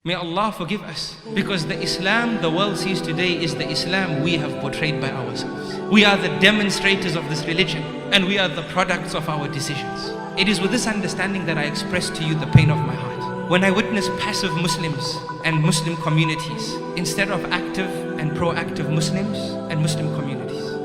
May Allah forgive us, because the Islam the world sees today is the Islam we have portrayed by ourselves. We are the demonstrators of this religion, and we are the products of our decisions. It is with this understanding that I express to you the pain of my heart. When I witness passive Muslims and Muslim communities instead of active and proactive Muslims and Muslim communities.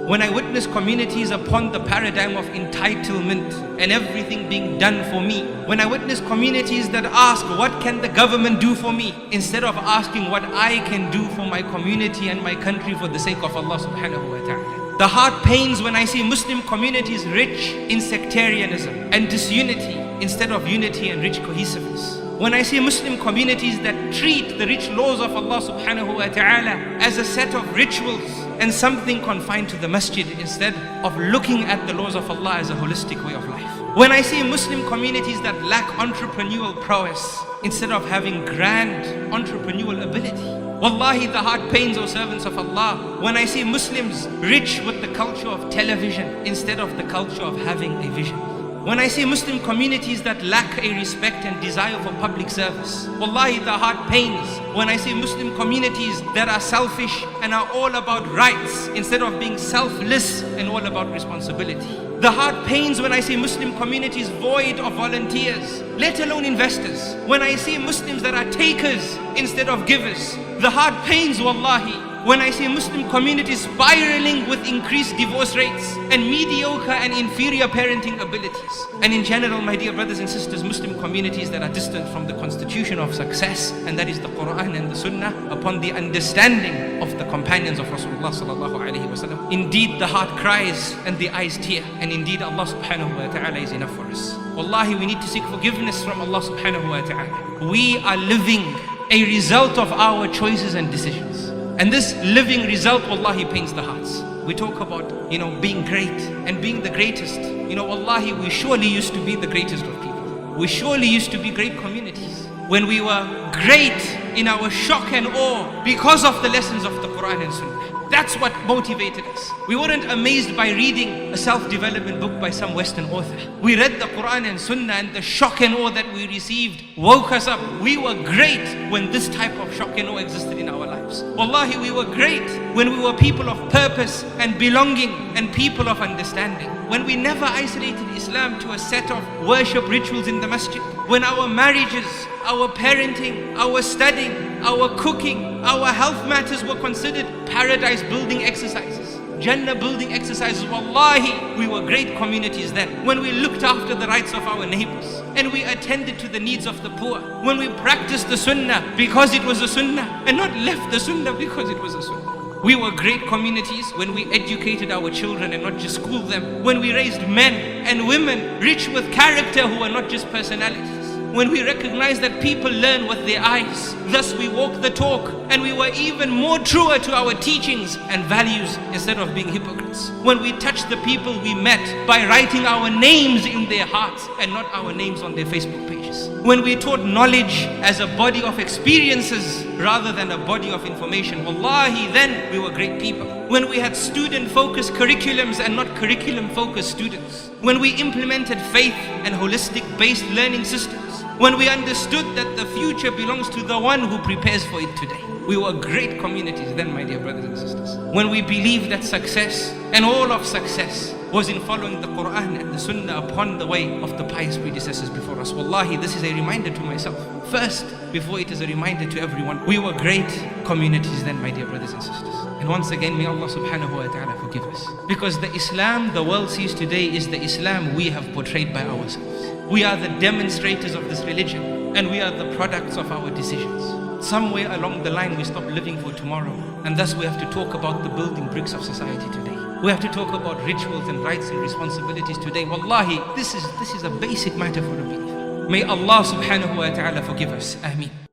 When I witness communities upon the paradigm of entitlement and everything being done for me. When I witness communities that ask, what can the government do for me? Instead of asking what I can do for my community and my country for the sake of Allah subhanahu wa ta'ala. The heart pains when I see Muslim communities rich in sectarianism and disunity instead of unity and rich cohesiveness. When I see Muslim communities that treat the rich laws of Allah subhanahu wa ta'ala as a set of rituals and something confined to the masjid instead of looking at the laws of Allah as a holistic way of life. When I see Muslim communities that lack entrepreneurial prowess instead of having grand entrepreneurial ability. Wallahi, the heart pains, O servants of Allah, when I see Muslims rich with the culture of television instead of the culture of having a vision. When I see Muslim communities that lack a respect and desire for public service. Wallahi, the heart pains when I see Muslim communities that are selfish and are all about rights instead of being selfless and all about responsibility. The heart pains when I see Muslim communities void of volunteers, let alone investors. When I see Muslims that are takers instead of givers. The heart pains, wallahi, when I see Muslim communities spiraling with increased divorce rates and mediocre and inferior parenting abilities. And in general, my dear brothers and sisters, Muslim communities that are distant from the constitution of success, and that is the Quran and the Sunnah, upon the understanding of the companions of Rasulullah sallallahu alaihi wasallam. Indeed, the heart cries and the eyes tear, and indeed Allah subhanahu wa ta'ala is enough for us. Wallahi, we need to seek forgiveness from Allah subhanahu wa ta'ala. We are living a result of our choices and decisions. And this living result, wallahi, pains the hearts. We talk about, being great and being the greatest. Wallahi, we surely used to be the greatest of people. We surely used to be great communities. When we were great in our shock and awe because of the lessons of the Quran and Sunnah. That's what motivated us. We weren't amazed by reading a self-development book by some Western author. We read the Quran and Sunnah, and the shock and awe that we received woke us up. We were great when this type of shock and awe existed in our lives. Wallahi, we were great when we were people of purpose and belonging and people of understanding. When we never isolated Islam to a set of worship rituals in the masjid. When our marriages, our parenting, our studying, our cooking, our health matters were considered paradise building exercises, Jannah building exercises. Wallahi, we were great communities then. When we looked after the rights of our neighbors and we attended to the needs of the poor. When we practiced the Sunnah because it was a Sunnah and not left the Sunnah because it was a Sunnah. We were great communities when we educated our children and not just schooled them. When we raised men and women rich with character who are not just personalities. When we recognized that people learn with their eyes, thus we walk the talk, and we were even more truer to our teachings and values instead of being hypocrites. When we touched the people we met by writing our names in their hearts and not our names on their Facebook pages. When we taught knowledge as a body of experiences rather than a body of information. Wallahi, then we were great people. When we had student-focused curriculums and not curriculum-focused students. When we implemented faith and holistic-based learning systems. When we understood that the future belongs to the one who prepares for it today. We were great communities then, my dear brothers and sisters. When we believed that success and all of success was in following the Quran and the Sunnah upon the way of the pious predecessors before us. Wallahi, this is a reminder to myself first, before it is a reminder to everyone. We were great communities then, my dear brothers and sisters. And once again, may Allah subhanahu wa ta'ala forgive us. Because the Islam the world sees today is the Islam we have portrayed by ourselves. We are the demonstrators of this religion, and we are the products of our decisions. Somewhere along the line we stop living for tomorrow, and thus we have to talk about the building bricks of society today. We have to talk about rituals and rights and responsibilities today. Wallahi, this is a basic matter for a believer. May Allah subhanahu wa ta'ala forgive us. Ameen.